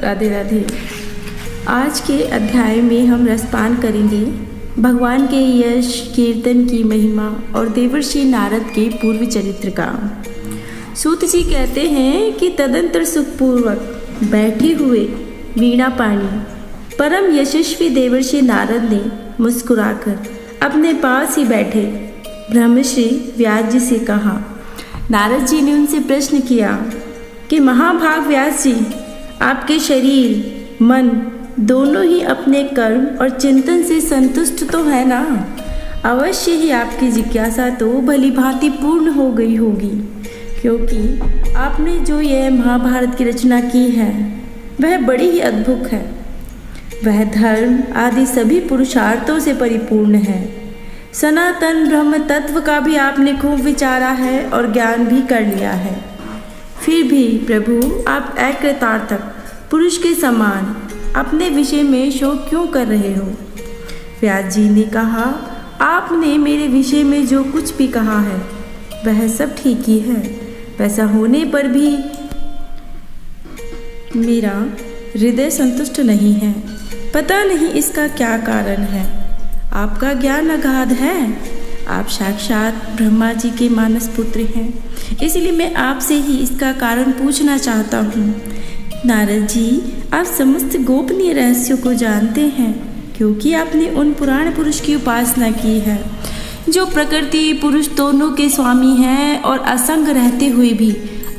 राधे राधे। आज के अध्याय में हम रसपान करेंगे भगवान के यश, कीर्तन की महिमा और देवर्षि नारद के पूर्व चरित्र का। सूत जी कहते हैं कि तदंतर सुखपूर्वक बैठे हुए वीणा पाणी परम यशस्वी देवर्षि नारद ने मुस्कुराकर अपने पास ही बैठे ब्रह्मश्री व्यास जी से कहा। नारद जी ने उनसे प्रश्न किया कि महाभाग व्यास जी, आपके शरीर मन दोनों ही अपने कर्म और चिंतन से संतुष्ट तो है ना? अवश्य ही आपकी जिज्ञासा तो भली भांति पूर्ण हो गई होगी, क्योंकि आपने जो यह महाभारत की रचना की है वह बड़ी ही अद्भुत है। वह धर्म आदि सभी पुरुषार्थों से परिपूर्ण है। सनातन ब्रह्म तत्व का भी आपने खूब विचारा है और ज्ञान भी कर लिया है। फिर भी प्रभु, आप अकृतार्थक पुरुष के समान अपने विषय में शोक क्यों कर रहे हो? व्यास जी ने कहा, आपने मेरे विषय में जो कुछ भी कहा है वह सब ठीक ही है। वैसा होने पर भी मेरा हृदय संतुष्ट नहीं है। पता नहीं इसका क्या कारण है। आपका ज्ञान अगाध है। आप साक्षात ब्रह्मा जी के मानस पुत्र हैं, इसलिए मैं आपसे ही इसका कारण पूछना चाहता हूँ। नारद जी, आप समस्त गोपनीय रहस्यों को जानते हैं, क्योंकि आपने उन पुराण पुरुष की उपासना की है जो प्रकृति पुरुष दोनों के स्वामी हैं और असंग रहते हुए भी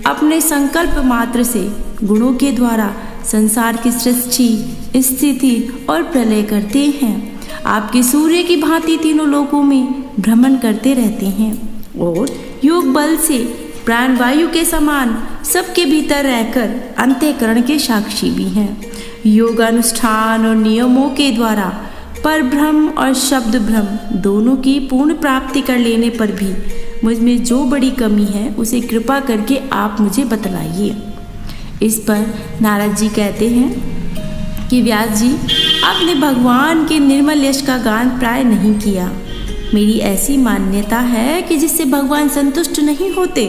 अपने संकल्प मात्र से गुणों के द्वारा संसार की सृष्टि, स्थिति और प्रलय करते हैं। आपके सूर्य की भांति तीनों लोकों में भ्रमण करते रहते हैं और योग बल से प्राणवायु के समान सबके भीतर रहकर अंतःकरण के साक्षी भी हैं। योगानुष्ठान और नियमों के द्वारा पर ब्रह्म और शब्द ब्रह्म दोनों की पूर्ण प्राप्ति कर लेने पर भी मुझ में जो बड़ी कमी है उसे कृपा करके आप मुझे बतलाइए। इस पर नारद जी कहते हैं कि व्यास जी, आपने भगवान के निर्मल यश का गान प्राय नहीं किया। मेरी ऐसी मान्यता है कि जिससे भगवान संतुष्ट नहीं होते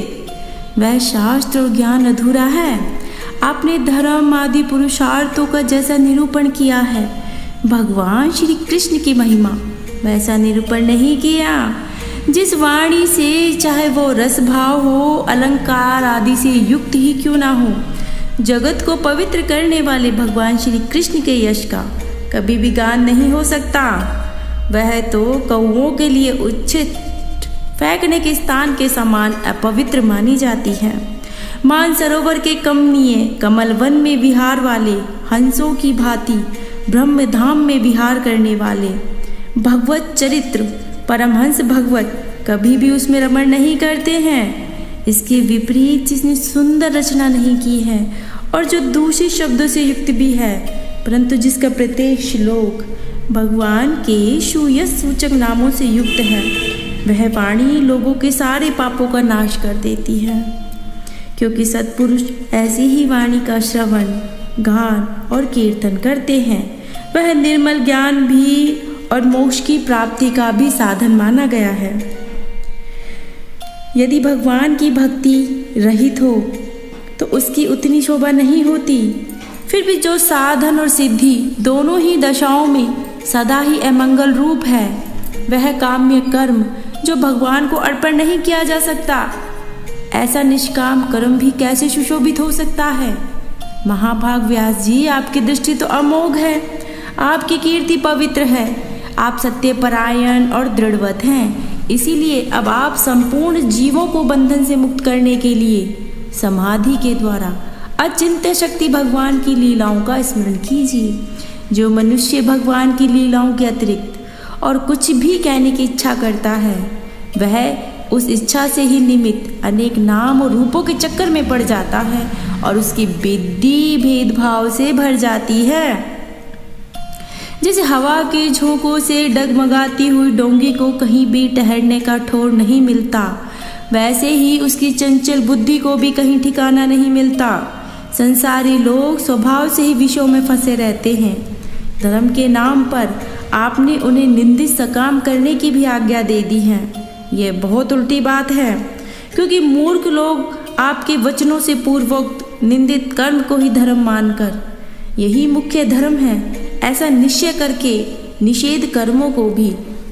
वह शास्त्र और ज्ञान अधूरा है। आपने धर्म आदि पुरुषार्थों का जैसा निरूपण किया है भगवान श्री कृष्ण की महिमा वैसा निरूपण नहीं किया। जिस वाणी से, चाहे वो रस भाव हो, अलंकार आदि से युक्त ही क्यों ना हो, जगत को पवित्र करने वाले भगवान श्री कृष्ण के यश का कभी भी गान नहीं हो सकता। वह तो कौओं के लिए उच्छित फेंकने के स्थान के समान अपवित्र मानी जाती है। मानसरोवर के कमनीय कमल वन में विहार वाले हंसों की भांति ब्रह्मधाम में विहार करने वाले भगवत चरित्र परमहंस भगवत कभी भी उसमें रमण नहीं करते हैं। इसके विपरीत जिसने सुंदर रचना नहीं की है और जो दूषित शब्दों से युक्त भी है, परंतु जिसका प्रत्येक श्लोक भगवान के सुयश सूचक नामों से युक्त है, वह वाणी लोगों के सारे पापों का नाश कर देती है। क्योंकि सत्पुरुष ऐसी ही वाणी का श्रवण, गान और कीर्तन करते हैं। वह निर्मल ज्ञान भी और मोक्ष की प्राप्ति का भी साधन माना गया है। यदि भगवान की भक्ति रहित हो तो उसकी उतनी शोभा नहीं होती। फिर भी जो साधन और सिद्धि दोनों ही दशाओं में सदा ही अमंगल रूप है, वह काम्य कर्म जो भगवान को अर्पण नहीं किया जा सकता, ऐसा निष्काम कर्म भी कैसे सुशोभित हो सकता है? महाभाग व्यास जी, आपकी दृष्टि तो अमोघ है, आपकी कीर्ति पवित्र है, आप सत्यपरायण और दृढ़वत हैं। इसीलिए अब आप संपूर्ण जीवों को बंधन से मुक्त करने के लिए समाधि के द्वारा अचिंत्य शक्ति भगवान की लीलाओं का स्मरण कीजिए। जो मनुष्य भगवान की लीलाओं के अतिरिक्त और कुछ भी कहने की इच्छा करता है, वह उस इच्छा से ही निमित्त अनेक नाम और रूपों के चक्कर में पड़ जाता है और उसकी बुद्धि भेदभाव से भर जाती है। जैसे हवा के झोंकों से डगमगाती हुई डोंगी को कहीं भी ठहरने का ठौर नहीं मिलता, वैसे ही उसकी चंचल बुद्धि को भी कहीं ठिकाना नहीं मिलता। संसारी लोग स्वभाव से ही विषयों में फंसे रहते हैं। धर्म के नाम पर आपने उन्हें निंदित सकाम करने की भी आज्ञा दे दी है। यह बहुत उल्टी बात है, क्योंकि मूर्ख लोग आपके वचनों से पूर्वोक्त निंदित कर्म को ही धर्म मानकर यही मुख्य धर्म है। ऐसा निश्चय करके निषेध कर्मों को भी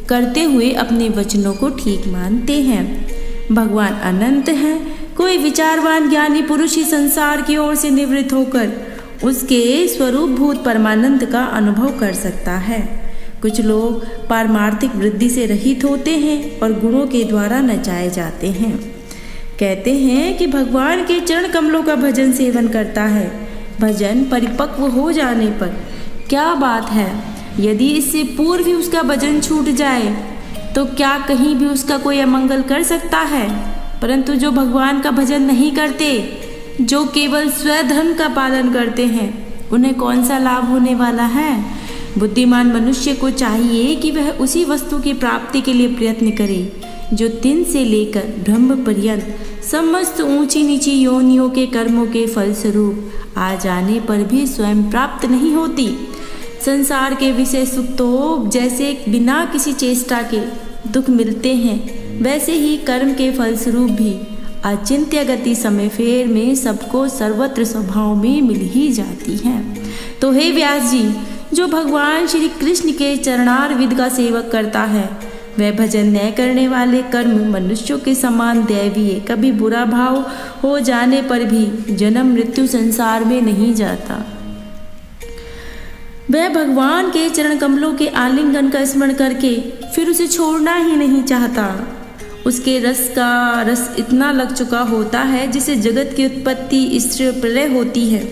करते हुए अपने वचनों को ठीक मानते हैं। भगवान अनंत हैं। कोई विचारवान ज्ञानी पुरुष ही संसार की ओर से निवृत्त होकर उसके स्वरूपभूत परमानंद का अनुभव कर सकता है। कुछ लोग पारमार्थिक वृद्धि से रहित होते हैं और गुणों के द्वारा नचाए जाते हैं। कहते हैं कि भगवान के चरण कमलों का भजन सेवन करता है। भजन परिपक्व हो जाने पर क्या बात है, यदि इससे पूर्व ही उसका भजन छूट जाए तो क्या कहीं भी उसका कोई अमंगल कर सकता है। परंतु जो भगवान का भजन नहीं करते, जो केवल स्वधर्म का पालन करते हैं, उन्हें कौन सा लाभ होने वाला है। बुद्धिमान मनुष्य को चाहिए कि वह उसी वस्तु की प्राप्ति के लिए प्रयत्न करे जो तिन से लेकर ब्रह्म पर्यंत समस्त ऊंची नीची योनियों के कर्मों के फलस्वरूप आ जाने पर भी स्वयं प्राप्त नहीं होती। संसार के विषय सुख तो जैसे बिना किसी चेष्टा के दुख मिलते हैं, वैसे ही कर्म के फलस्वरूप भी अचिंत्य गति समय फेर में सबको सर्वत्र स्वभाव में मिल ही जाती है। तो हे व्यास जी, जो भगवान श्री कृष्ण के चरणार विद का सेवक करता है, वह भजन न करने वाले कर्म मनुष्यों के समान दैवीय कभी बुरा भाव हो जाने पर भी जन्म मृत्यु संसार में नहीं जाता। वह भगवान के चरण कमलों के आलिंगन का स्मरण करके फिर उसे छोड़ना ही नहीं चाहता। उसके रस का रस इतना लग चुका होता है जिसे जगत की उत्पत्ति स्थिर प्रलय होती है।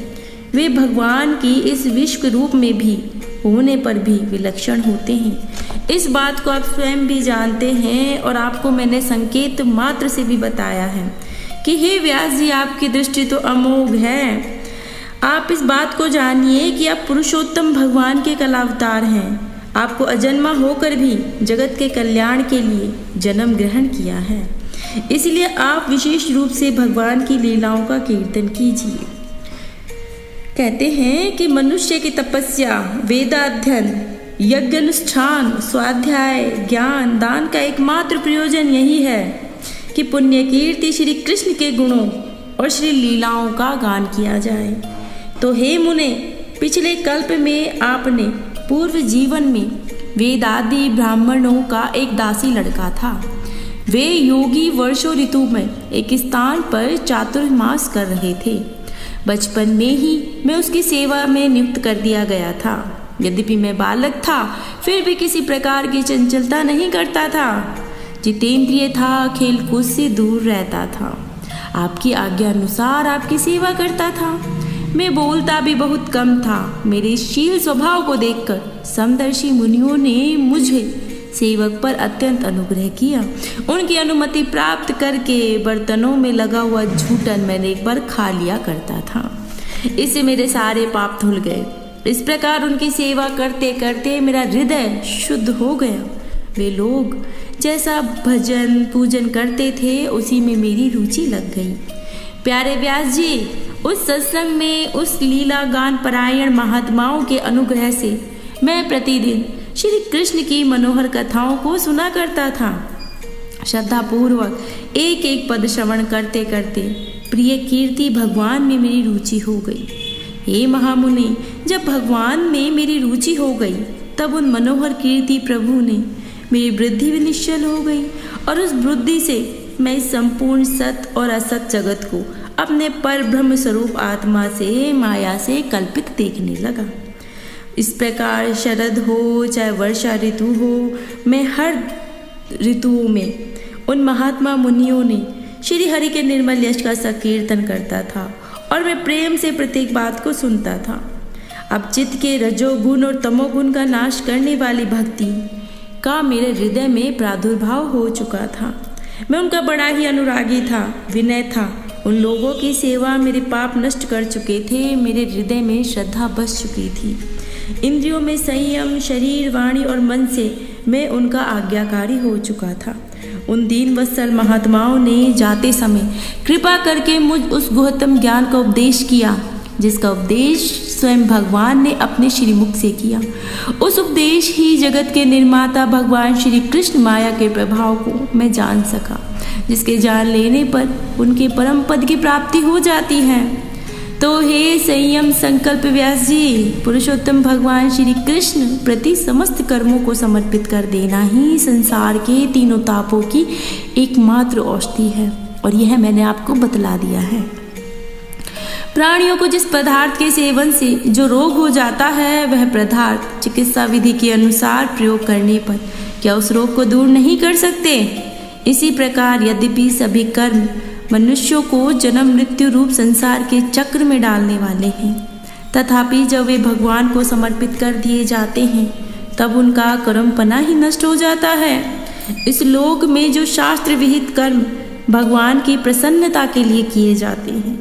वे भगवान की इस विश्व रूप में भी होने पर भी विलक्षण होते हैं। इस बात को आप स्वयं भी जानते हैं और आपको मैंने संकेत मात्र से भी बताया है कि हे व्यास जी, आपकी दृष्टि तो अमोघ है। आप इस बात को जानिए कि आप पुरुषोत्तम भगवान के कलावतार हैं। आपको अजन्मा होकर भी जगत के कल्याण के लिए जन्म ग्रहण किया है। इसलिए आप विशेष रूप से भगवान की लीलाओं का कीर्तन कीजिए। कहते हैं कि मनुष्य की तपस्या, वेदाध्ययन, यज्ञ अनुष्ठान, स्वाध्याय, ज्ञान, दान का एकमात्र प्रयोजन यही है कि पुण्य कीर्ति श्री कृष्ण के गुणों और श्री लीलाओं का गान किया जाए। तो हे मुने, पिछले कल्प में आपने पूर्व जीवन में वेदादि ब्राह्मणों का एक दासी लड़का था। वे योगी वर्षों ऋतु में एक स्थान पर चातुर्मास कर रहे थे। बचपन में ही मैं उसकी सेवा में नियुक्त कर दिया गया था। यद्यपि मैं बालक था, फिर भी किसी प्रकार की चंचलता नहीं करता था। जितेंद्रिय था, खेल कूद से दूर रहता था। आपकी आज्ञा अनुसार आपकी सेवा करता था। मैं बोलता भी बहुत कम था। मेरे शील स्वभाव को देखकर समदर्शी मुनियों ने मुझे सेवक पर अत्यंत अनुग्रह किया। उनकी अनुमति प्राप्त करके बर्तनों में लगा हुआ झूठन मैंने एक बार खा लिया करता था। इससे मेरे सारे पाप धुल गए। इस प्रकार उनकी सेवा करते करते मेरा हृदय शुद्ध हो गया। वे लोग जैसा भजन पूजन करते थे, उसी में मेरी रुचि लग गई। प्यारे व्यास जी, उस सत्संग में उस लीला गान परायण महात्माओं के अनुग्रह से मैं प्रतिदिन श्री कृष्ण की मनोहर कथाओं को सुना करता था। श्रद्धापूर्वक एक एक पद श्रवण करते करते प्रिय कीर्ति भगवान में मेरी रुचि हो गई। हे महामुनि, जब भगवान में मेरी रुचि हो गई, तब उन मनोहर कीर्ति प्रभु ने मेरी वृद्धि भी निश्चल हो गई और उस वृद्धि से मैं इस संपूर्ण सत और असत जगत को अपने पर ब्रह्म स्वरूप आत्मा से माया से कल्पित देखने लगा। इस प्रकार शरद हो चाहे वर्षा ऋतु हो, मैं हर ऋतुओं में उन महात्मा मुनियों ने श्री हरि के निर्मल यश का संकीर्तन करता था और मैं प्रेम से प्रत्येक बात को सुनता था। अब चित्त के रजोगुण और तमोगुण का नाश करने वाली भक्ति का मेरे हृदय में प्रादुर्भाव हो चुका था। मैं उनका बड़ा ही अनुरागी था, विनय था। उन लोगों की सेवा मेरे पाप नष्ट कर चुके थे। मेरे हृदय में श्रद्धा बस चुकी थी। इंद्रियों में संयम, शरीर, वाणी और मन से मैं उनका आज्ञाकारी हो चुका था। उन दीन वत्सल महात्माओं ने जाते समय कृपा करके मुझ उस गुह्यतम ज्ञान का उपदेश किया, जिसका उपदेश स्वयं भगवान ने अपने श्रीमुख से किया। उस उपदेश ही जगत के निर्माता भगवान श्री कृष्ण माया के प्रभाव को मैं जान सका, जिसके जान लेने पर उनके परम पद की प्राप्ति हो जाती है। तो हे संयम संकल्प व्यास जी, पुरुषोत्तम भगवान श्री कृष्ण प्रति समस्त कर्मों को समर्पित कर देना ही संसार के तीनों तापों की एकमात्र औषधि है, और यह मैंने आपको बतला दिया है। प्राणियों को जिस पदार्थ के सेवन से जो रोग हो जाता है, वह पदार्थ चिकित्सा विधि के अनुसार प्रयोग करने पर क्या उस रोग को दूर नहीं कर सकते? इसी प्रकार यद्यपि सभी कर्म मनुष्यों को जन्म मृत्यु रूप संसार के चक्र में डालने वाले हैं, तथापि जब वे भगवान को समर्पित कर दिए जाते हैं तब उनका कर्मपना ही नष्ट हो जाता है। इस लोक में जो शास्त्र विहित कर्म भगवान की प्रसन्नता के लिए किए जाते हैं,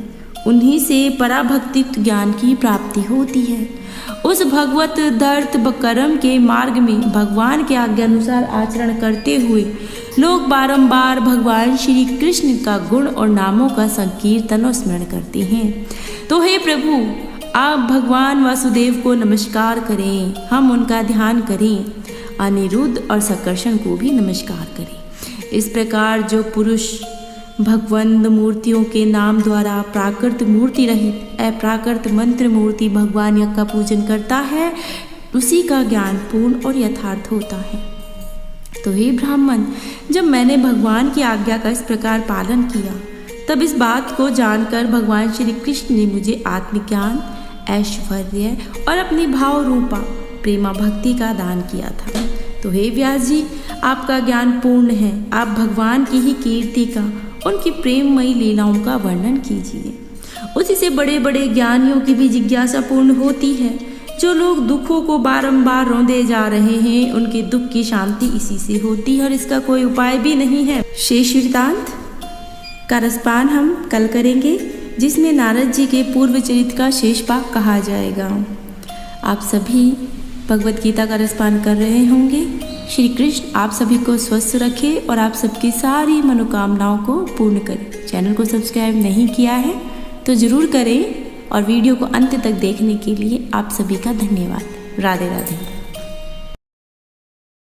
उन्हीं से पराभक्ति ज्ञान की प्राप्ति होती है। उस भगवत दर्थ कर्म के मार्ग में भगवान के आज्ञानुसार आचरण करते हुए लोग बारंबार भगवान श्री कृष्ण का गुण और नामों का संकीर्तन और स्मरण करते हैं। तो हे प्रभु, आप भगवान वासुदेव को नमस्कार करें, हम उनका ध्यान करें, अनिरुद्ध और सकर्षण को भी नमस्कार करें। इस प्रकार जो पुरुष भगवंत मूर्तियों के नाम द्वारा प्राकृत मूर्ति रहित अप्राकृत मंत्र मूर्ति भगवान यज्ञ का पूजन करता है, उसी का ज्ञान पूर्ण और यथार्थ होता है। तो हे ब्राह्मण, जब मैंने भगवान की आज्ञा का इस प्रकार पालन किया, तब इस बात को जानकर भगवान श्री कृष्ण ने मुझे आत्मज्ञान, ऐश्वर्य और अपनी भाव रूपा प्रेमा भक्ति का दान किया था। तो हे व्यास जी, आपका ज्ञान पूर्ण है, आप भगवान की ही कीर्ति का, उनकी प्रेममयी लीलाओं का वर्णन कीजिए। उसी से बड़े बड़े ज्ञानियों की भी जिज्ञासा पूर्ण होती है। जो लोग दुखों को बारंबार रौंदे जा रहे हैं, उनके दुख की शांति इसी से होती है और इसका कोई उपाय भी नहीं है। शेष वृत्तांत का रसपान हम कल करेंगे, जिसमें नारद जी के पूर्व चरित्र का शेष भाग कहा जाएगा। आप सभी भगवत गीता का रसपान कर रहे होंगे। श्री कृष्ण आप सभी को स्वस्थ रखे और आप सबकी सारी मनोकामनाओं को पूर्ण करें। चैनल को सब्सक्राइब नहीं किया है तो ज़रूर करें, और वीडियो को अंत तक देखने के लिए आप सभी का धन्यवाद। राधे राधे।